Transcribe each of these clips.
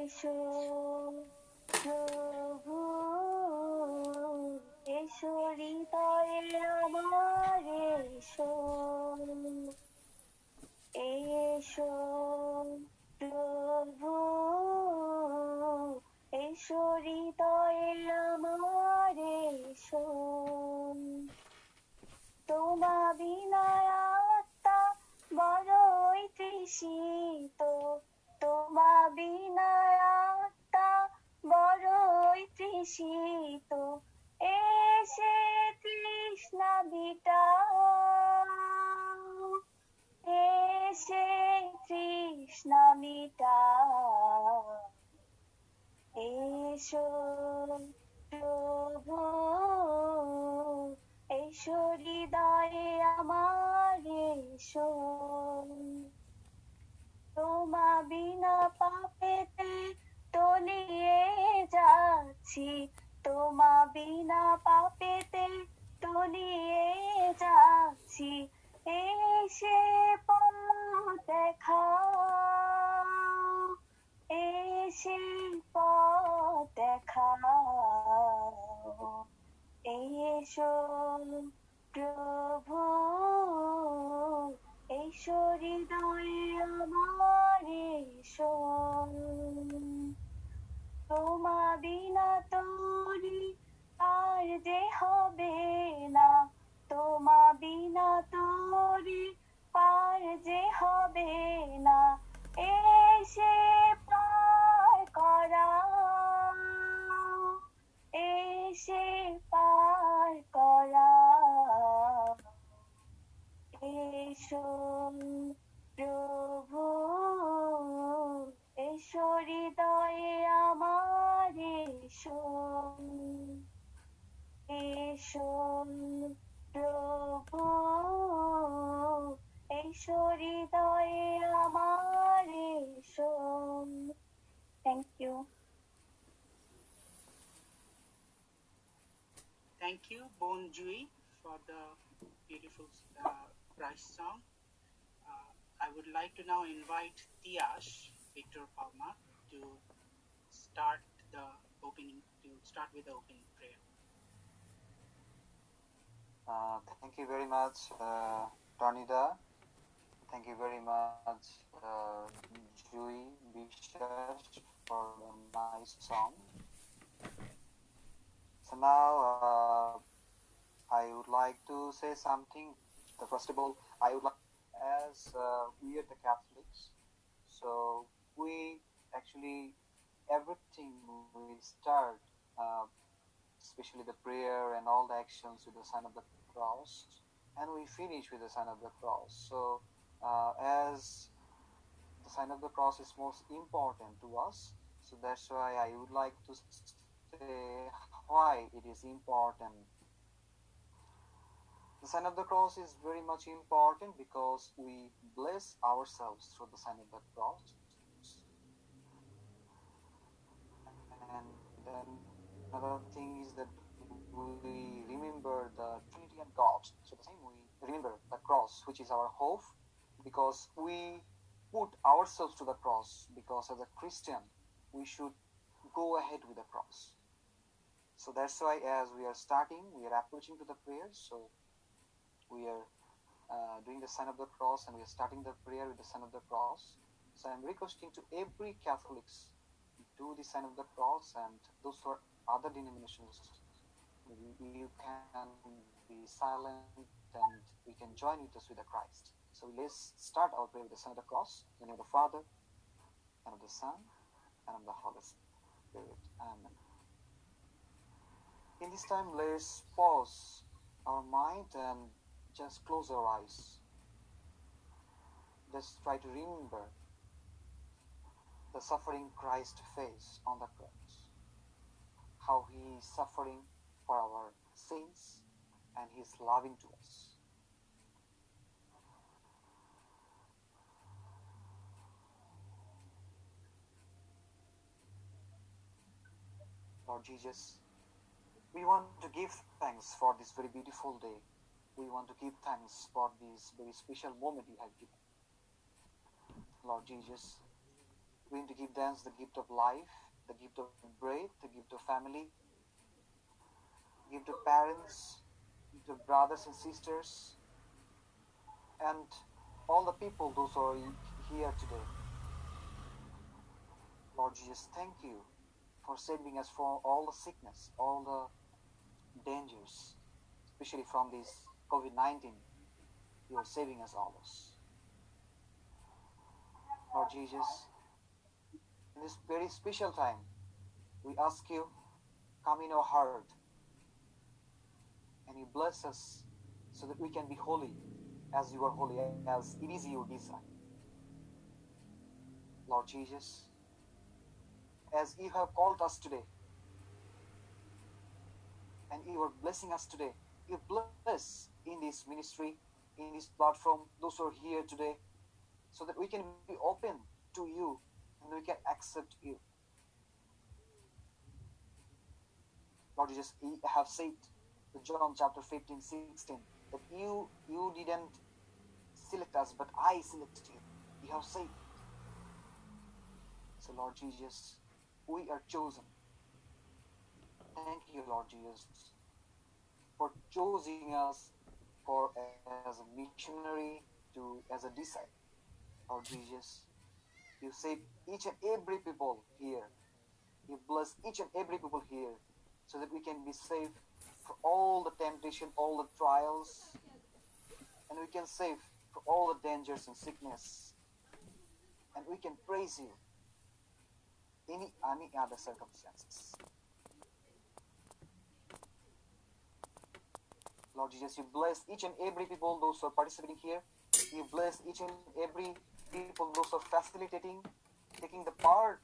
এসো প্রভু, এসো হৃদয়ে আমার এসো, এসো প্রভু, এসো হৃদয়ে আমার এসো, তোমা বিনা আত্মা বড়ই তৃষিত, তোমা বিনা আত্মা বড়ই তৃষিত, এসে তৃষ্ণা মিটাও, এসে তৃষ্ণা মিটাও, এসো প্রভু, এসো হৃদয়ে আমার এসো, তোমা বিনা পাপেতে তলিয়ে যাচ্ছি, তোমা বিনা পাপেতে তলিয়ে যাচ্ছি, এসে পথ দেখাও, এসে পথ দেখাও, এসো প্রভু, এসো হৃদয়ে আমার এসো, তোমা বিনা তরি আর যে হবে না, তোমা বিনা তরি পার যে হবে না, এসে পার করাও, এসে পার করাও, এসো প্রভু, এসো হৃদয়ে আমার এসো, এসো প্রভু, এসো হৃদয়ে আমার এসো। Thank you. Thank you, Bon Jui, for the beautiful prize song. I would like to now invite Tiash Victor Palma to start with the opening prayer. Thank you very much, Tonida. Thank you very much, Jui Bishas, for the nice song. So now I would like to say something. First of all, I would like, as we are the Catholics, so we actually everything we start, especially the prayer and all the actions with the sign of the cross, and we finish with the sign of the cross. So as the sign of the cross is most important to us, so that's why I would like to say why it is important. The sign of the cross is very much important because we bless ourselves through the sign of the cross. And then another thing is that we remember the Trinity and God. So the same, we remember the cross, which is our hope, because we put ourselves to the cross, because as a Christian, we should go ahead with the cross. So that's why as we are starting, we are approaching to the prayer. So we are doing the sign of the cross, and we are starting the prayer with the sign of the cross. So I'm requesting to every Catholics, do the sign of the cross, and those who are other denominations, you can be silent and we can join with us with the Christ. So let's start our prayer with the sign of the cross, in the name of the Father, and of the Son, and of the Holy Spirit. Amen. In this time, let's pause our mind and just close our eyes. Let's try to remember the suffering Christ faced on the cross, how he is suffering for our sins and he is loving to us. Lord Jesus, we want to give thanks for this very beautiful day. We want to give thanks for this very special moment you have given. Lord Jesus, We're going to give them the gift of life, the gift of breath, the gift of family, gift of parents, gift of brothers and sisters, and all the people those who are here today. Lord Jesus, thank you for saving us from all the sickness, all the dangers, especially from this COVID-19. You are saving us always. Lord Jesus, in this very special time, we ask you, come in our heart and you bless us so that we can be holy as you are holy, as it is your desire. Lord Jesus, as you have called us today and you are blessing us today, you bless in this ministry, in this platform, those who are here today, so that we can be open to you and we can accept you. Lord Jesus, you have said in John chapter 15, 16, that you didn't select us, but I selected you. You have said. So Lord Jesus, we are chosen. Thank you, Lord Jesus, for choosing us for as a missionary to as a disciple. Lord Jesus, you save each and every people here. You bless each and every people here so that we can be saved from all the temptation, all the trials, and we can save from all the dangers and sickness. And we can praise you in any other circumstances. Lord Jesus, you bless each and every people, those who are participating here. You bless each and every people, those who are facilitating, taking the part,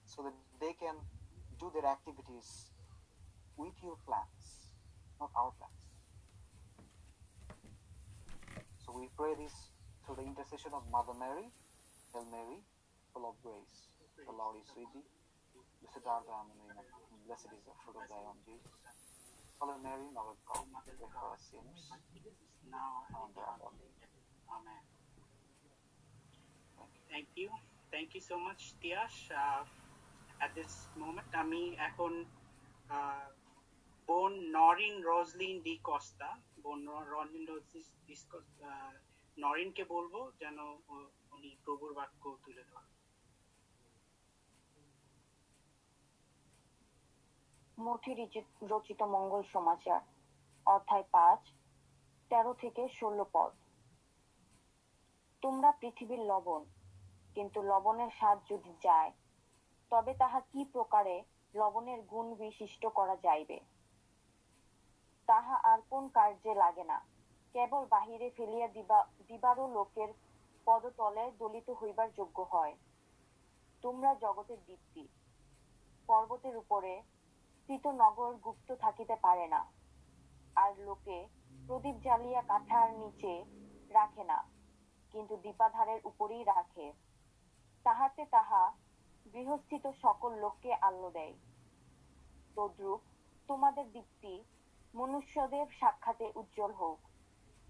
so that they can do their activities with your plans, not our plans. So we pray this through the intercession of Mother Mary. Hail Mary, full of grace, the Lord is with thee. Blessed art thou among women, and blessed is the fruit of thy womb, Jesus. Holy Mary, Mother of God, pray for us sinners, now now and and at our death. Amen. Thank you. Thank you so much, Tiash. At this moment, আমি এখন বোন Norin রোজলিন D Costa, বোন নরিন নরিনকে বলবো যেন উনি প্রভুর বাক্য তুলে ধরেন। মঠে রচিত মঙ্গল সমাচার, অধ্যায় 5, 13 থেকে 16 পদ। তোমরা পৃথিবীর লবণ, কিন্তু লবণের স্বাদ যদি যায়, তবে তাহা কি প্রকারে লবণের গুণ বিশিষ্ট করা যাইবে? তাহা আর কোন কার্যে লাগে না, কেবল বাহিরে ফেলিয়া দিবারও লোকের পদতলে দলিত হইবার যোগ্য হয়। তোমরা জগতের দীপ্তি। পর্বতের উপরে স্থিত নগর গুপ্ত থাকিতে পারে না, আর লোকে প্রদীপ জ্বালিয়া কাঠার নিচে রাখে না, কিন্তু দীপাধারের উপরেই রাখে, তাহাতে তাহা গৃহস্থিত সকল লোককে আলো দেয়। তদ্রূপ তোমাদের দীপ্তি মনুষ্যদের সাক্ষাতে উজ্জ্বল হোক,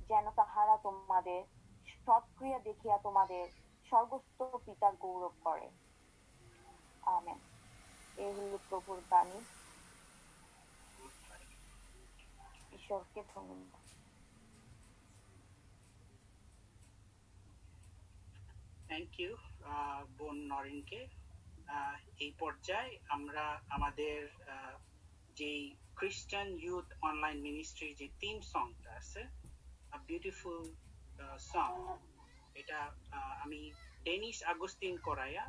যেন তাহারা তোমাদের সৎক্রিয়া দেখিয়া তোমাদের স্বর্গস্থ পিতার গৌরব করে। আমেন। এই হল প্রভুর বাণী। ঈশ্বরকে ধন্যবাদ। থ্যাংক ইউ বোন নরিনকে। এই পর্যায়ে আমরা আমাদের যেই খ্রিস্টান ইউথ অনলাইন মিনিস্ট্রির যে থিম সংটা আছে, বিউটিফুল সং, এটা আমি ডেনিশ আগস্তিন করাইয়া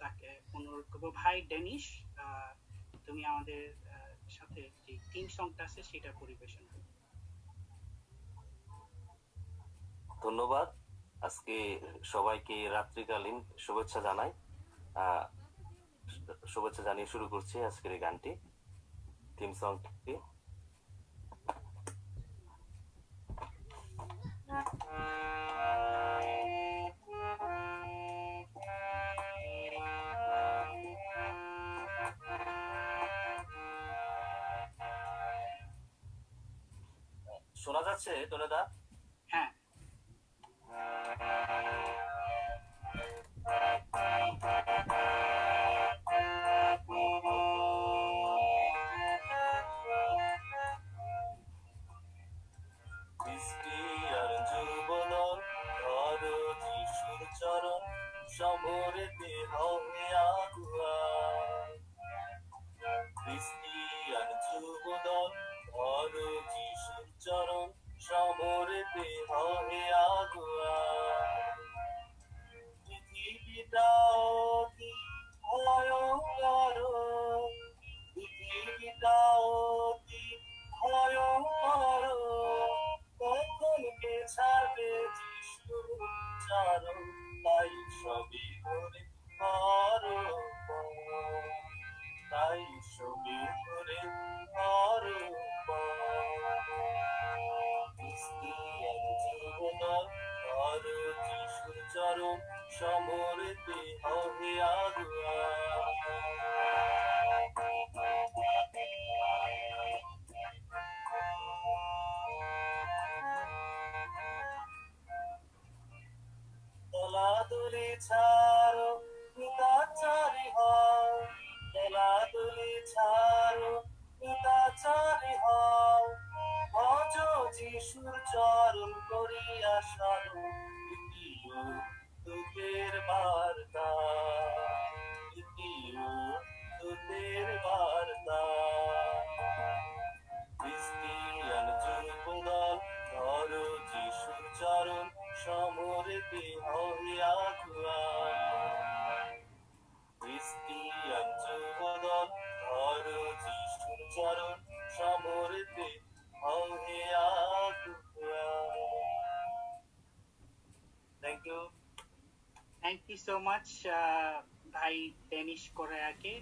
তাকে অনুরোধ করবো। ভাই ডেনিশ, তুমি আমাদের সাথে যে থিম সংটা আছে সেটা পরিবেশন করো। ধন্যবাদ। আজকে সবাইকে রাত্রিকালীন শুভেচ্ছা জানাই। শুভেচ্ছা জানিয়ে শুরু করছি আজকের এই গানটি, থিম সংটি। শোনা যাচ্ছে তোনেদা? হ্যাঁ। সবই ঘরে অরূপ, তাই সবই ঘরে অরূপ। ক্রিস্টিয়ান জীবন ধর যিশুর চরণ সমরেতে হবে আগুয়া। দলাদলি ছাড়ো পিতাচারী হও, দলাদলি ছাড়ো পিতাচারী হও, ভজ যিশুর চরণ করিয়া স্মরণ, দ্বিতীয় দূতের বার্তা, দ্বিতীয় দূতের বার্তা। ক্রিস্টিয়ান যুবদল ধর যিশুর চরণ সমরেতে হবে আগুয়া। ক্রিস্টিয়ান যুবদল ধর যিশুর চরণ সমরেতে হবে আগুয়া। Thank you. Thank you so much, ভাই ডেনিশ কোরেয়াকে।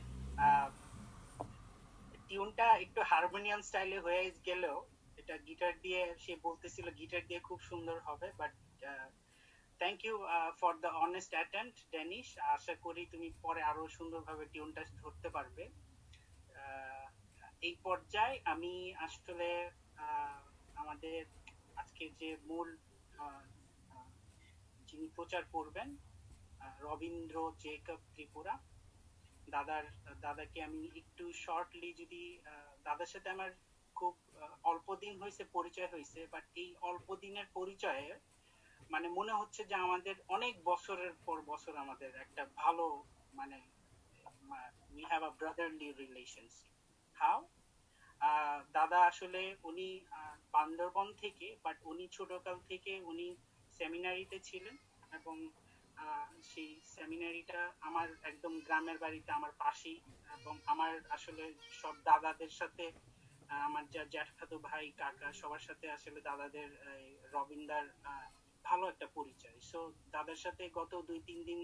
টিউনটা একটু হারমোনিয়াম স্টাইলে হয়ে গেলেও এটা গিটার দিয়ে সে বলতেছিল গিটার দিয়ে খুব সুন্দর হবে, but thank you for the honest attempt Danish. আশা করি তুমি পরে আরো সুন্দরভাবে টিউনটা ধরতে পারবে। এই পর্যায়ে আমি আসলে আমাদের আজকে যে মূল যিনি প্রচার করবেন, রবীন্দ্র জেকব ত্রিপুরা দাদাকে আমি একটু শর্টলি যদি, দাদার সাথে আমার খুব অল্প দিন হয়েছে পরিচয় হয়েছে, বাট এই অল্প দিনের পরিচয়ে মানে মনে হচ্ছে যে আমাদের অনেক বছরের পর বছর আমাদের একটা ভালো মানে we have a brotherly relationship. How? দাদা আসলে উনি বান্দরবন থেকে, বাট উনি ছোটকাল থেকে উনি সেমিনারিতে ছিলেন, এবং সেই সেমিনারিটা আমার একদম গ্রামের বাড়িতে আমার পাশেই, এবং আমার আসলে সব দাদাদের সাথে আমার যা জ্যাঠাতো ভাই কাকা সবার সাথে আসলে দাদাদের রবীন্দার ভালো একটা পরিচয়। সো দাদার সাথে গত 2-3 দিন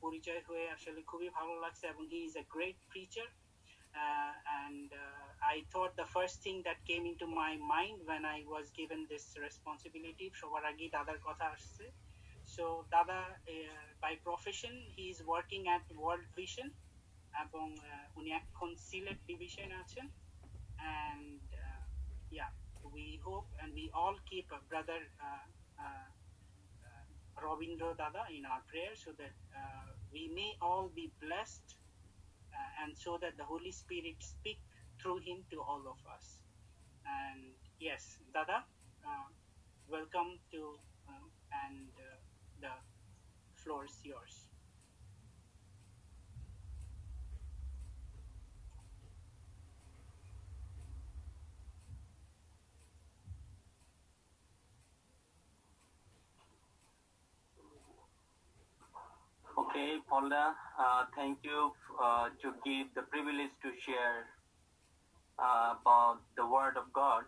পরিচয় হয়ে আসলে খুবই ভালো লাগছে, এবং he is a great preacher. And I thought the first thing that came into my mind when I was given this responsibility, সবার আগে দাদার কথা আসছে। So দাদা by profession he is working at World Vision, এবং উনি এখন Sylhet division আছেন। And yeah, we hope and we all keep brother Robindra Dada in our prayers, so that we may all be blessed, and so that the Holy Spirit speak through him to all of us. And yes, Dada, welcome to and the floor is yours. Okay, Paula, thank you to give the privilege to share about the Word of God.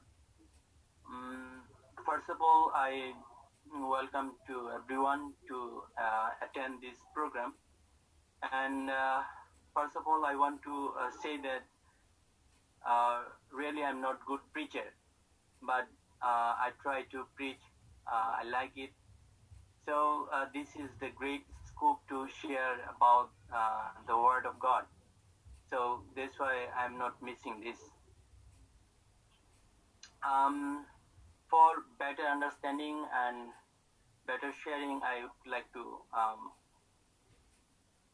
First of all, I welcome to everyone to attend this program. And first of all, I want to say that really I'm not good preacher, but I try to preach. I like it. So this is the great scope to share about the Word of God. So that's why I'm not missing this. For better understanding and better sharing, I would like to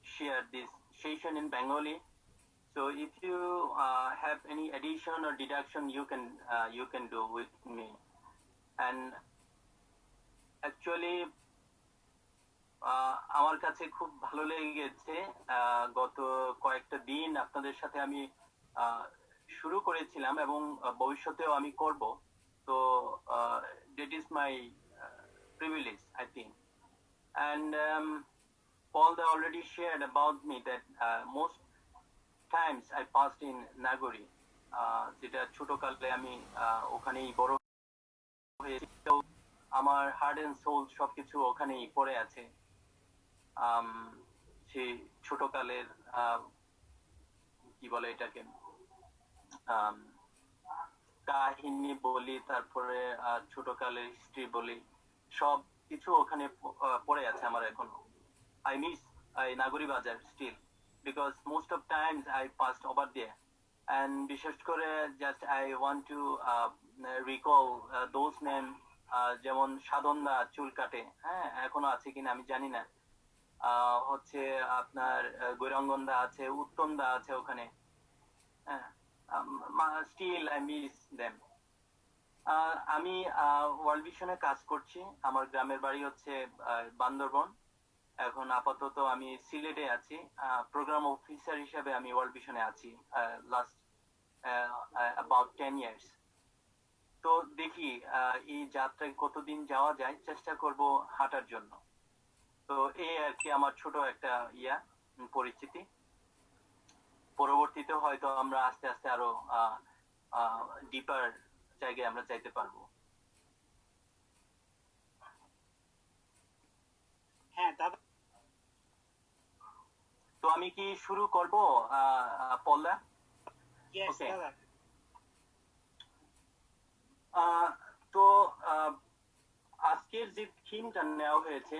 share this session in Bengali. So if you have any addition or deduction, you can do with me. And actually, আমার কাছে খুব ভালো লেগেছে। গত কয়েকটা দিন আপনাদের সাথে আমি শুরু করেছিলাম এবং ভবিষ্যতেও আমি করব। তো that is my privilege, I think. And Paul already shared about me that most times I passed in Nagori, যেটা ছোটকালে আমি ওখানেই বড় হয়েছি। তো আমার হার্ট এন্ড সোল সবকিছু ওখানেই পড়ে আছে। আম, সেই ছোটকালের কি বলে এটাকে আম, কাহিনী বলি, তারপরে ছোটকালের হিস্ট্রি বলি, সব কিছু ওখানে পড়ে আছে আমার এখনো। I miss Nagori Bazar still because most of times I passed over there, and বিশেষ করে just I want to recall those names, যেমন সাধনদা চুল কাটে, হ্যাঁ এখনো আছে কিনা আমি জানি না। হচ্ছে আপনার গৈরাঙ্গনদা আছে, উত্তমদা আছে ওখানে, হ্যাঁ স্টিল আই মিস দেম। আমি ওয়ার্ল্ড ভিশনে কাজ করছি, আমার গ্রামের বাড়ি হচ্ছে বান্দরবন। এখন আপাতত আমি সিলেটে আছি, প্রোগ্রাম অফিসার হিসেবে আমি ওয়ার্ল্ড ভিশনে আছি লাস্ট অ্যাবাউট 10 years। তো দেখি এই যাত্রায় কতদিন যাওয়া যায়, চেষ্টা করব হাঁটার জন্য। তো এই আর কি আমার ছোট একটা পরিচিতি। পরবর্তীতে হয়তো আমরা আস্তে আস্তে আরো ডিপার জায়গায় আমরা যাইতে পারবো। হ্যাঁ দাদা, তো আমি কি শুরু করব পল্লা? yes Okay. দাদা। তো আজকের যে থিমটা নেওয়া হয়েছে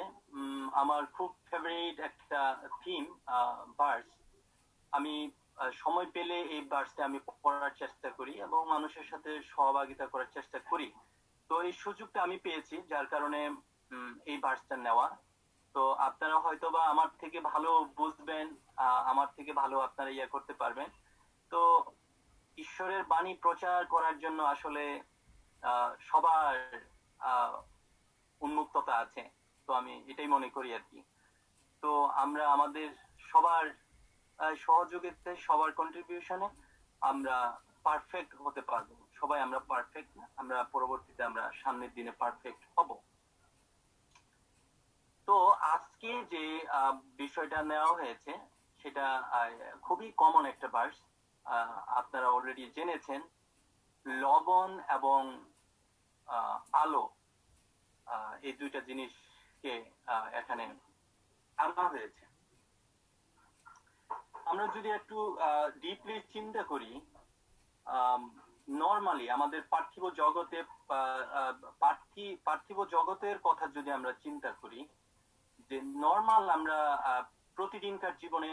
আমার খুব ফেভারিট একটা থিম, ভার্স। আমি সময় পেলে এই ভার্সটা আমি পড়ার চেষ্টা করি এবং মানুষের সাথে সহভাগিতা করার চেষ্টা করি। তো এই সুযোগটা আমি পেয়েছি, যার কারণে এই ভার্সটা নেওয়া। তো আপনারা হয়তো বা আমার থেকে ভালো বুঝবেন, আমার থেকে ভালো আপনারা করতে পারবেন। তো ঈশ্বরের বাণী প্রচার করার জন্য আসলে সবার উন্মুক্ততা আছে, তো আমি এটাই মনে করি আর কি। তো আমরা আমাদের সবার সহযোগিতায়, সবার কন্ট্রিবিউশনে আমরা পারফেক্ট হতে পারবো। সবাই আমরা পারফেক্ট না, আমরা পরবর্তীতে আমরা সামনের দিনে পারফেক্ট হব। তো আজকে যে বিষয়টা নেওয়া হয়েছে সেটা খুবই কমন একটা ভার্স, আপনারা অলরেডি জেনেছেন। লবণ এবং আলো, এই দুইটা জিনিসকে এখানে আনা হয়েছে। আমরা যদি একটু ডিপলি চিন্তা করি, নর্মালি আমাদের পার্থিব জগতে পার্থিব জগতের কথা যদি আমরা চিন্তা করি, যে নর্মাল আমরা প্রতিদিনকার জীবনে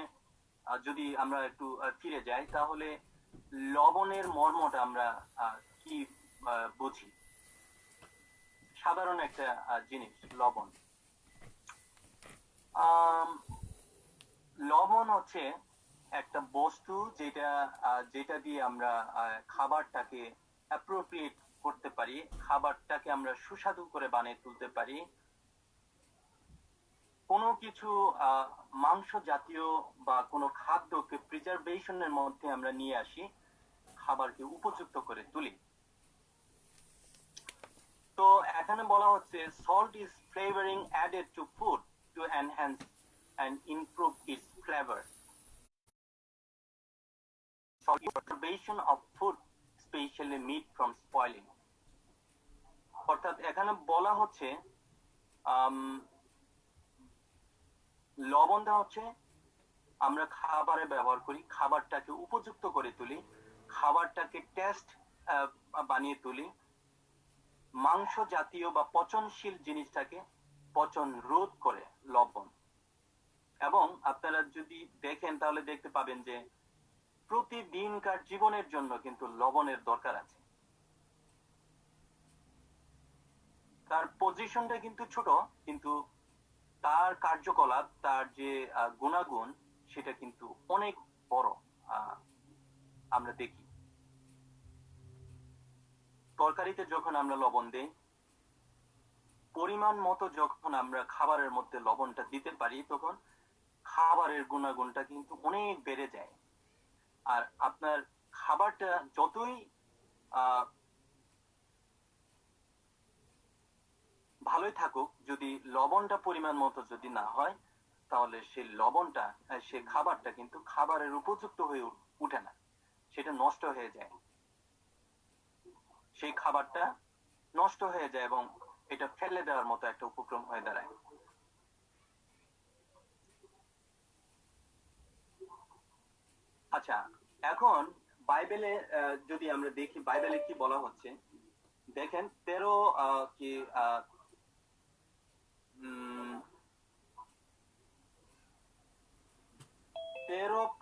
যদি আমরা একটু ফিরে যাই, তাহলে লবণের মর্মটা আমরা কি বুঝি? সাধারণ একটা জিনিস লবণ। লবণ হচ্ছে একটা বস্তু যেটা দিয়ে আমরা খাবারটাকে অ্যাপ্রোপ্রিয়েট করতে পারি, খাবারটাকে আমরা সুস্বাদু করে বানিয়ে তুলতে পারি। কোনো কিছু মাংস জাতীয় বা কোনো খাদ্যকে প্রিজার্ভেশনের মধ্যে আমরা নিয়ে আসি, খাবারকে উপযুক্ত করে তুলি। তো এখানে বলা হচ্ছে salt is flavoring added to food to enhance and improve its flavor. Salt is preservation of food, especially meat from spoiling. অর্থাৎ এখানে বলা হচ্ছে লবণটা হচ্ছে আমরা খাবারে ব্যবহার করি, খাবারটাকে উপযুক্ত করে তুলি, খাবারটাকে টেস্ট বানিয়ে তুলি, মাংস জাতীয় বা পচনশীল জিনিসটাকে পচন রোধ করে লবণ। এবং আপনারা যদি দেখেন তাহলে দেখতে পাবেন যে প্রতিদিনকার জীবনের জন্য কিন্তু লবণের দরকার আছে। তার পজিশনটা কিন্তু ছোট, কিন্তু তার কার্যকলাপ, তার যে গুণাগুণ, সেটা কিন্তু অনেক বড়। আমরা দেখি তরকারিতে যখন আমরা লবণ দেই, পরিমাণ মতো যখন আমরা খাবারের মধ্যে লবণটা দিতে পারি, তখন খাবারের গুণাগুণটা কিন্তু অনেক বেড়ে যায়। আর আপনার খাবারটা যতই ভালোই থাকুক, যদি লবণটা পরিমাণ মতো যদি না হয়, তাহলে সেই লবণটা, সেই খাবারটা কিন্তু খাবারের উপযুক্ত হয়ে উঠে না, সেটা নষ্ট হয়ে যায়। সেই খাবারটা নষ্ট হয়ে যায় এবং এটা ফেলে দেওয়ার মতো একটা উপক্রম হয়ে দাঁড়ায়। আচ্ছা, এখন বাইবেলে যদি আমরা দেখি বাইবেলে কি বলা হচ্ছে, দেখেন 13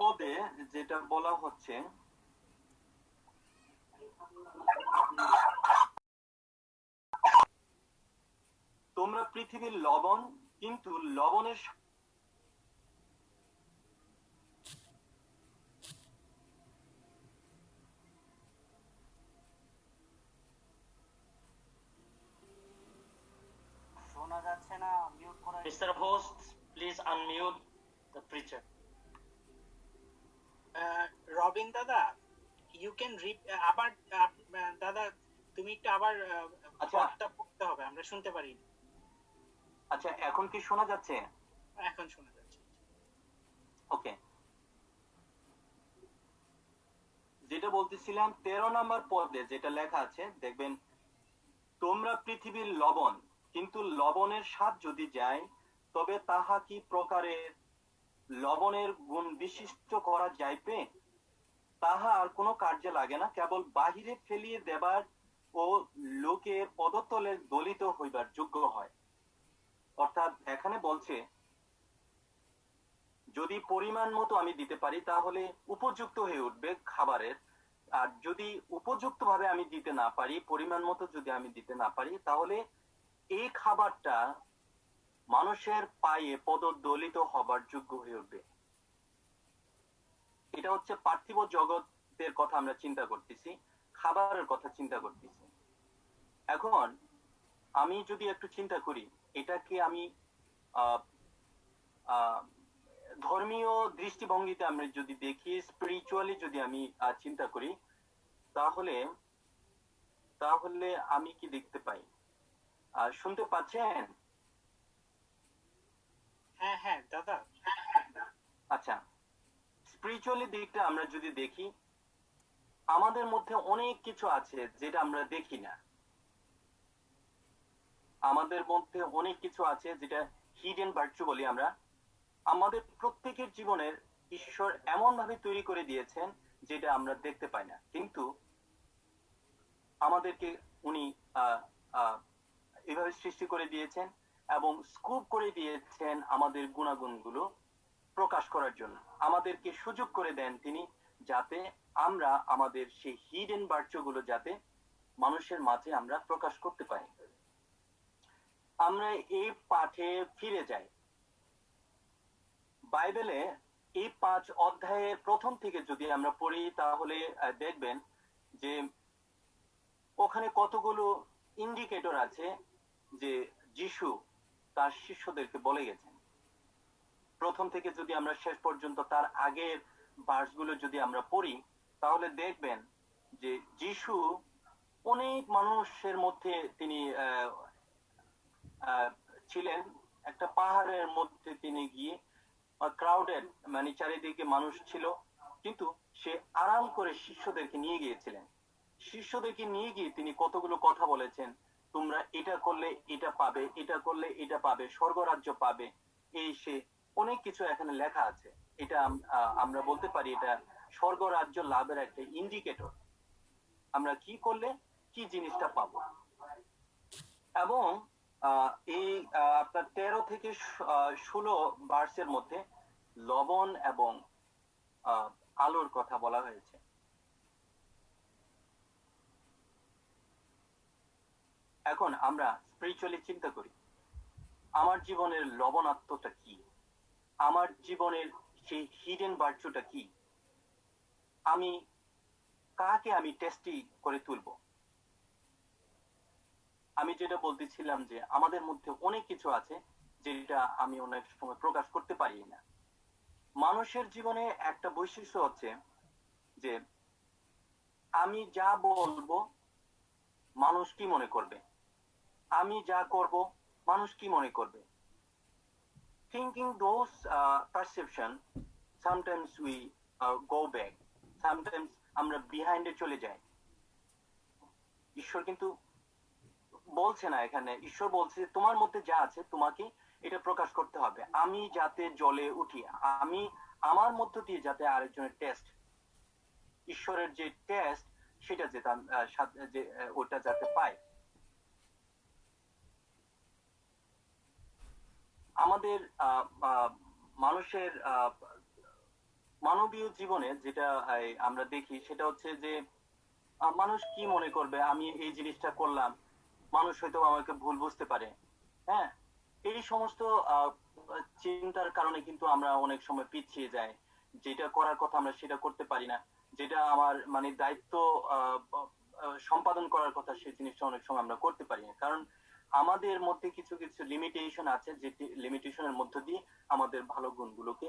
পদে যেটা বলা হচ্ছে, তোমরা পৃথিবীর লবণ, কিন্তু লবণের শোনা যাচ্ছে না, মিউট করা। Mr. Host, please unmute the preacher. Robin দাদা, ইউ ক্যান আবার দাদা তুমি একটু আবার আচ্ছা। পদটা পড়তে হবে, আমরা শুনতে পারি না। আচ্ছা, এখন কি শোনা যাচ্ছে? এখন শোনা যাচ্ছে। ওকে, যেটা বলতেছিলাম 13 নম্বর পদে যেটা লেখা আছে, দেখবেন তোমরা পৃথিবীর লবণ, কিন্তু লবণের স্বাদ যদি যায়, তবে তাহা কি প্রকারের লবণের গুণ বিশিষ্ট করা যাইবে? তাহা আর কোনো কার্যে লাগে না, কেবল বাহিরে ফেলিয়ে দেবার ও লোকের পদতলে দলিত হইবার যোগ্য হয়। অর্থাৎ এখানে বলছে, যদি পরিমাণ মতো আমি দিতে পারি তাহলে উপযুক্ত হয়ে উঠবে খাবারের, আর যদি উপযুক্ত ভাবে আমি দিতে না পারি, পরিমাণ মতো যদি আমি দিতে না পারি, তাহলে এই খাবারটা মানুষের পায়ে পদদলিত হবার যোগ্য হয়ে উঠবে। এটা হচ্ছে পার্থিব জগতের কথা আমরা চিন্তা করতেছি, খাবারের কথা চিন্তা করতেছি। এখন আমি যদি একটু চিন্তা করি, এটাকে আমি ধর্মীয় দৃষ্টিভঙ্গিতে আমরা যদি দেখি, স্পিরিচুয়ালি যদি আমি চিন্তা করি, তাহলে তাহলে আমি কি দেখতে পাই? শুনতে পাচ্ছেন? হ্যাঁ হ্যাঁ দাদা। আচ্ছা, স্পিরিচুয়ালি দিকটা আমরা যদি দেখি, আমাদের মধ্যে অনেক কিছু আছে যেটা আমরা দেখি না। আমাদের মধ্যে অনেক কিছু আছে যেটা হিডেন ভার্চু বলি আমরা। আমাদের প্রত্যেকের জীবনের ঈশ্বর এমন ভাবে তৈরি করে দিয়েছেন যেটা আমরা দেখতে পাই না, কিন্তু আমাদেরকে উনি এভাবে সৃষ্টি করে দিয়েছেন এবং স্কুপ করে দিয়েছেন আমাদের গুণাগুণগুলো প্রকাশ করার জন্য। আমাদেরকে সুযোগ করে দেন তিনি, যাতে আমরা আমাদের সেই হিডেন ভার্চুগুলো যাতে মানুষের মাঝে আমরা প্রকাশ করতে পারি। আমরা এই পাঠে ফিরে যাই। বাইবেলে এই 5 অধ্যায়ের প্রথম থেকে যদি আমরা পড়ি, তাহলে দেখবেন যে ওখানে কতগুলো ইন্ডিকেটর আছে যে যিশু তার শিষ্যদেরকে বলে গেছেন। প্রথম থেকে যদি আমরা শেষ পর্যন্ত তার আগের ভার্সগুলো যদি আমরা পড়ি, তাহলে দেখবেন যে যিশু অনেক মানুষের মধ্যে তিনি ছিলেন। একটা পাহাড়ের মধ্যে তিনি গিয়ে, ক্রাউডেড মানে চারিদিকে মানুষ ছিল, কিন্তু সে আরাম করে শিষ্যদেরকে নিয়ে গিয়েছিলেন। শিষ্যদেরকে নিয়ে গিয়ে তিনি কতগুলো কথা বলেছেন, তোমরা এটা করলে এটা পাবে, এটা করলে এটা পাবে, স্বর্গরাজ্য পাবে, এই সে অনেক কিছু এখানে লেখা আছে। এটা আমরা বলতে পারি এটা স্বর্গরাজ্য লাভের একটা ইন্ডিকেটর। আমরা কি করলে কি জিনিসটা পাবো। এবং এই আপনার 13 থেকে 16 ভার্সের মধ্যে লবণ এবং আলোর কথা বলা হয়েছে। এখন আমরা স্পিরিচুয়ালি চিন্তা করি, আমার জীবনের লবণাত্মটা কি, আমার জীবনের সেই হিডেন ভার্চুটা কি, আমি কাকে আমি টেস্টি করে তুলবো। আমি যেটা বলতেছিলাম যে আমাদের মধ্যে অনেক কিছু আছে যেটা আমি অনেক সময় প্রকাশ করতে পারি না। মানুষের জীবনে একটা বৈশিষ্ট্য হচ্ছে যে আমি যা বলবো মানুষ কি মনে করবে, আমি যা করব মানুষ কি মনে করবে। Thinking those perception, sometimes we go back, sometimes আমরা বিহাইন্ডে চলে যাই। ঈশ্বর কিন্তু বলছে না এখানে, ঈশ্বর বলছে তোমার মধ্যে যা আছে তোমাকে এটা প্রকাশ করতে হবে। আমি যাতে জ্বলে উঠি, আমি আমার মধ্য দিয়ে যাতে আরেকজনের টেস্ট ঈশ্বরের যে টেস্ট সেটা যেতাম ওটা যাতে পাই। আমাদের মানুষের মানবীয় জীবনে যেটা আমরা দেখি সেটা হচ্ছে যে মানুষ কি মনে করবে, আমি এই জিনিসটা করলাম, মানুষ হয়তো আমাকে ভুল বুঝতে পারে। হ্যাঁ, এই সমস্ত চিন্তার কারণে কিন্তু আমরা অনেক সময় পিছিয়ে যাই, যেটা করার কথা আমরা সেটা করতে পারি না, যেটা আমার মানে দায়িত্ব সম্পাদন করার কথা সেই জিনিসটা অনেক সময় আমরা করতে পারি না, কারণ আমাদের মধ্যে কিছু কিছু লিমিটেশন আছে, যে লিমিটেশনের মধ্য দিয়ে আমাদের ভালো গুণগুলোকে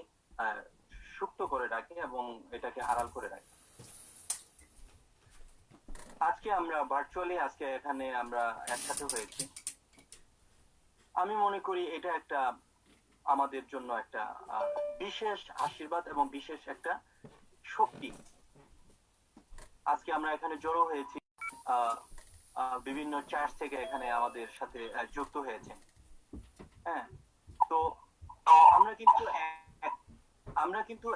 সুপ্ত করে রাখে এবং এটাকে আড়াল করে রাখে। আজকে আমরা ভার্চুয়ালি আজকে এখানে আমরা একসাথে হয়েছি, আমি মনে করি এটা একটা আমাদের জন্য একটা বিশেষ আশীর্বাদ এবং বিশেষ একটা শক্তি। আজকে আমরা এখানে জড়ো হয়েছি, বিভিন্ন চার্চ থেকে এখানে আমাদের সাথে যুক্ত হয়েছে। হ্যাঁ, তো আমরা কিন্তু